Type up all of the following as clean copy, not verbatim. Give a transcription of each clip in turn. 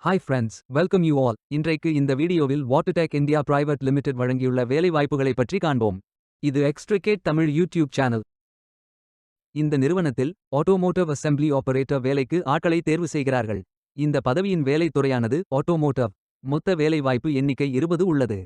Hi friends, welcome you all. இன்றைக்கு இந்த வீடியோவில் வாட்டர்டெக் இந்தியா பிரைவேட் லிமிடெட் வழங்கியுள்ள வேலைவாய்ப்புகளை பற்றி காண்போம். இது எக்ஸ்ட்ரிகேட் தமிழ் யூடியூப் சேனல். இந்த நிறுவனத்தில் ஆட்டோமோட்டிவ் அசெம்பிளி ஆபரேட்டர் வேலைக்கு ஆட்களை தேர்வு செய்கிறார்கள். இந்த பதவியின் வேலை துறையானது ஆட்டோமோட்டிவ். மொத்த வேலைவாய்ப்பு எண்ணிக்கை 20 உள்ளது.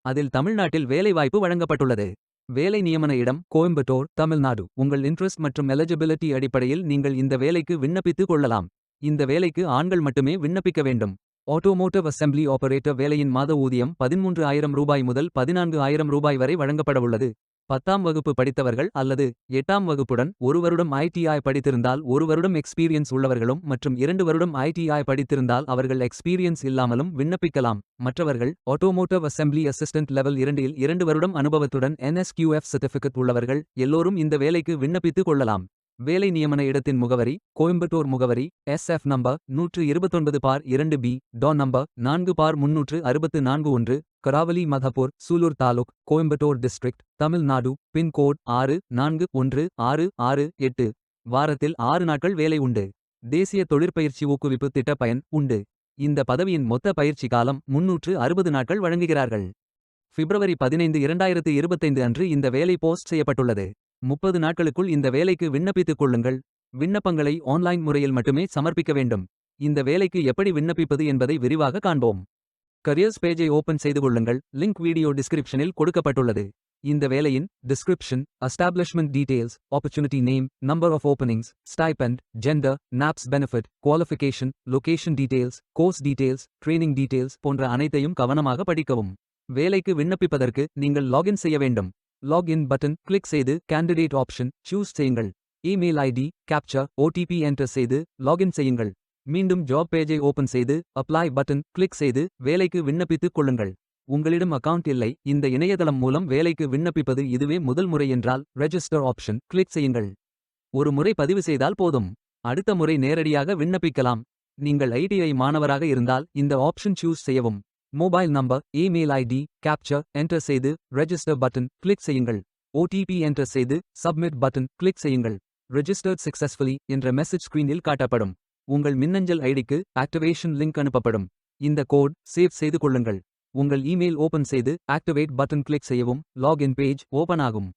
அதில் தமிழ்நாட்டில் வேலைவாய்ப்பு வழங்கப்பட்டுள்ளது. வேலை நியமன இடம் கோயம்புத்தூர், தமிழ்நாடு. உங்கள் இன்ட்ரெஸ்ட் மற்றும் எலிஜிபிலிட்டி அடிப்படையில் நீங்கள் இந்த வேலைக்கு விண்ணப்பித்துக் கொள்ளலாம். இந்த வேலைக்கு ஆண்கள் மட்டுமே விண்ணப்பிக்க வேண்டும். ஆட்டோமோட்டிவ் அசெம்பிளி ஆபரேட்டர் வேலையின் மாத ஊதியம் 13,000 முதல் 14,000 வரை வழங்கப்படவுள்ளது. 10ஆம் வகுப்பு படித்தவர்கள் அல்லது 8ஆம் வகுப்புடன் 1 வருடம் ஐடிஐ படித்திருந்தால் 1 வருடம் எக்ஸ்பீரியன்ஸ் உள்ளவர்களும் மற்றும் 2 வருடம் ஐடிஐ படித்திருந்தால் அவர்கள் எக்ஸ்பீரியன்ஸ் இல்லாமலும் விண்ணப்பிக்கலாம். மற்றவர்கள் ஆட்டோமோட்டிவ் அசெம்பிளி அசிஸ்டன்ட் லெவல் 2இல் 2 வருடம் அனுபவத்துடன் NSQF சர்டிஃபிகேட் உள்ளவர்கள் எல்லோரும் இந்த வேலைக்கு விண்ணப்பித்துக் கொள்ளலாம். வேலை நியமன இடத்தின் முகவரி கோயம்புத்தூர் முகவரி SF number 129/2B, door number 4/364 Karavali Madappur, Sulur taluk, Coimbatore district, Tamil Nadu. Pincode 644668. வாரத்தில் 6 நாட்கள் வேலை உண்டு. தேசிய தொழிற்பயிற்சி ஊக்குவிப்பு திட்ட பயன் உண்டு. இந்த பதவியின் மொத்த பயிற்சி காலம் 360 நாட்கள் வழங்குகிறார்கள். பிப்ரவரி 15, 2025 அன்று இந்த வேலை போஸ்ட் செய்யப்பட்டுள்ளது. 30 நாட்களுக்குள் இந்த வேலைக்கு விண்ணப்பித்துக் கொள்ளுங்கள். விண்ணப்பங்களை ஆன்லைன் முறையில் மட்டுமே சமர்ப்பிக்க வேண்டும். இந்த வேலைக்கு எப்படி விண்ணப்பிப்பது என்பதை விரிவாக காண்போம். கரியர்ஸ் பேஜை ஓபன் செய்து கொள்ளுங்கள். லிங்க் வீடியோ டிஸ்கிரிப்ஷனில் கொடுக்கப்பட்டுள்ளது. இந்த வேலையின் description, establishment details, opportunity name, number of openings, stipend, gender, NAPS benefit, qualification, location details, course details, training details போன்ற அனைத்தையும் கவனமாக படிக்கவும். வேலைக்கு விண்ணப்பிப்பதற்கு நீங்கள் லாகின் செய்ய வேண்டும். லாகின் பட்டன் கிளிக் செய்து கேண்டிடேட் ஆப்ஷன் சூஸ் செய்யுங்கள். Email ID, captcha, OTP enter செய்து லாகின் செய்யுங்கள். மீண்டும் ஜாப் பேஜை ஓபன் செய்து அப்ளை பட்டன் கிளிக் செய்து வேலைக்கு விண்ணப்பித்துக் கொள்ளுங்கள். உங்களிடம் அக்கவுண்ட் இல்லை, இந்த இணையதளம் மூலம் வேலைக்கு விண்ணப்பிப்பது இதுவே முதல் முறை என்றால் ரெஜிஸ்டர் ஆப்ஷன் கிளிக் செய்யுங்கள். ஒரு முறை பதிவு செய்தால் போதும். அடுத்த முறை நேரடியாக விண்ணப்பிக்கலாம். நீங்கள் ITI மாணவராக இருந்தால் இந்த ஆப்ஷன் சூஸ் செய்யவும். Mobile number, email ID, captcha enter செய்து ரெஜிஸ்டர் பட்டன் கிளிக் செய்யுங்கள். OTP என்டர் செய்து சப்மிட் பட்டன் கிளிக் செய்யுங்கள். ரெஜிஸ்டர்ட் சக்சஸ்ஃபுல்லி என்ற மெசேஜ் ஸ்கிரீனில் காட்டப்படும். உங்கள் மின்னஞ்சல் ஐடிக்கு ஆக்டிவேஷன் லிங்க் அனுப்பப்படும். இந்த கோட் சேவ் செய்து கொள்ளுங்கள். உங்கள் இமெயில் ஓபன் செய்து ஆக்டிவேட் பட்டன் கிளிக் செய்யவும். லாகின் பேஜ் ஓபன் ஆகும்.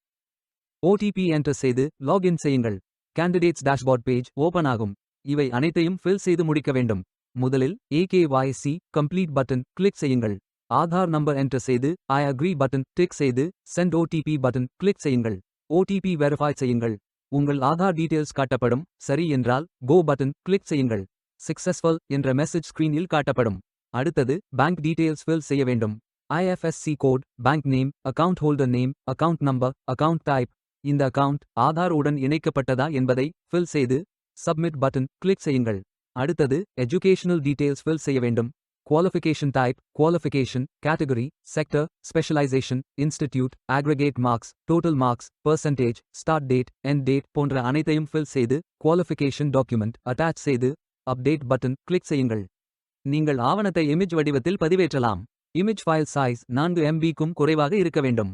OTP என்டர் செய்து லாகின் செய்யுங்கள். கேண்டிடேட்ஸ் டேஷ்போர்ட் பேஜ் ஓபன் ஆகும். இவை அனைத்தையும் ஃபில் செய்து முடிக்க வேண்டும். முதலில் AKYC கம்ப்ளீட் பட்டன் கிளிக் செய்யுங்கள். ஆதார் நம்பர் என்டர் செய்து ஐ அக்ரி பட்டன் டிக் செய்து சென்ட் OTP பட்டன் கிளிக் செய்யுங்கள். OTP வெரிஃபை செய்யுங்கள். உங்கள் ஆதார் டீடைல்ஸ் காட்டப்படும். சரி என்றால் கோ பட்டன் கிளிக் செய்யுங்கள். சக்சஸ்ஃபுல் என்ற மெசேஜ் ஸ்கிரீனில் காட்டப்படும். அடுத்தது பேங்க் டீடைல்ஸ் ஃபில் செய்ய வேண்டும். IFSC code, bank name, account holder name, account number, account type. இந்த அக்கவுண்ட் ஆதார் உடன் இணைக்கப்பட்டதா என்பதை ஃபில் செய்து சப்மிட் பட்டன் கிளிக் செய்யுங்கள். அடுத்தது எஜுகேஷனல் டீடைல்ஸ் ஃபில் செய்ய வேண்டும். Qualification type, qualification, category, sector, specialisation, institute, aggregate marks, total marks, percentage, start date, end date போன்ற அனைத்தையும் ஃபில் செய்து குவாலிஃபிகேஷன் டாக்குமெண்ட் அட்டாச் செய்து அப்டேட் பட்டன் கிளிக் செய்யுங்கள். நீங்கள் ஆவணத்தை இமேஜ் வடிவத்தில் பதிவேற்றலாம். இமேஜ் ஃபைல் சைஸ் 4 MB-க்கும் குறைவாக இருக்க வேண்டும்.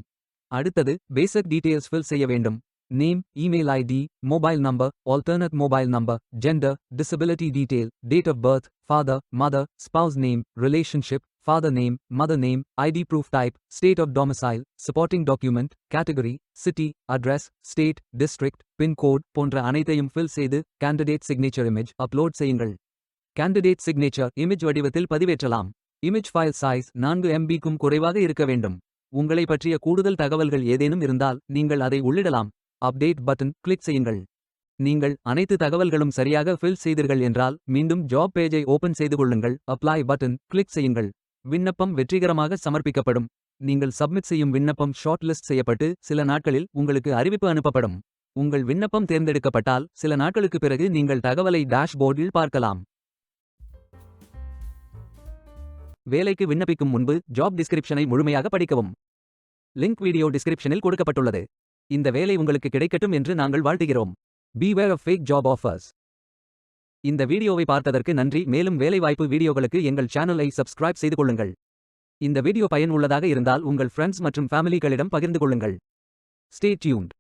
அடுத்தது பேசிக் டீடைல்ஸ் ஃபில் செய்ய வேண்டும். Name, email ID, mobile number, alternate mobile number, gender, disability detail, date of birth, father, mother, spouse name, relationship, father name, mother name, ID proof type, state of domicile, supporting document, category, city, address, state, district, pincode போன்ற அனைத்தையும் fill செய்து candidate signature image upload செய்யுங்கள். Candidate signature image வடிவத்தில் பதிவேற்றலாம். Image file size 4 MB-க்கும் குறைவாக இருக்க வேண்டும். உங்களை பற்றிய கூடுதல் தகவல்கள் ஏதேனும் இருந்தால் நீங்கள் அதை உள்ளிடலாம். அப்டேட் பட்டன் கிளிக் செய்யுங்கள். நீங்கள் அனைத்து தகவல்களும் சரியாக ஃபில் செய்தீர்கள் என்றால் மீண்டும் ஜாப் பேஜை ஓபன் செய்து கொள்ளுங்கள். அப்ளை பட்டன் கிளிக் செய்யுங்கள். விண்ணப்பம் வெற்றிகரமாக சமர்ப்பிக்கப்படும். நீங்கள் சப்மிட் செய்யும் விண்ணப்பம் ஷார்ட் லிஸ்ட் செய்யப்பட்டு சில நாட்களில் உங்களுக்கு அறிவிப்பு அனுப்பப்படும். உங்கள் விண்ணப்பம் தேர்ந்தெடுக்கப்பட்டால் சில நாட்களுக்கு பிறகு நீங்கள் தகவலை டேஷ்போர்டில் பார்க்கலாம். வேலைக்கு விண்ணப்பிக்கும் முன்பு ஜாப் டிஸ்கிரிப்ஷனை முழுமையாக படிக்கவும். லிங்க் வீடியோ டிஸ்கிரிப்ஷனில் கொடுக்கப்பட்டுள்ளது. இந்த வேலை உங்களுக்கு கிடைக்கட்டும் என்று நாங்கள் வாழ்த்துகிறோம். Beware of fake job offers. இந்த வீடியோவை பார்த்ததற்கு நன்றி. மேலும் வேலைவாய்ப்பு வீடியோகளுக்கு எங்கள் சேனலை சப்ஸ்கிரைப் செய்து கொள்ளுங்கள். இந்த வீடியோ பயன் உள்ளதாக இருந்தால் உங்கள் ஃப்ரெண்ட்ஸ் மற்றும் ஃபேமிலிகளிடம் பகிர்ந்து கொள்ளுங்கள். Stay tuned.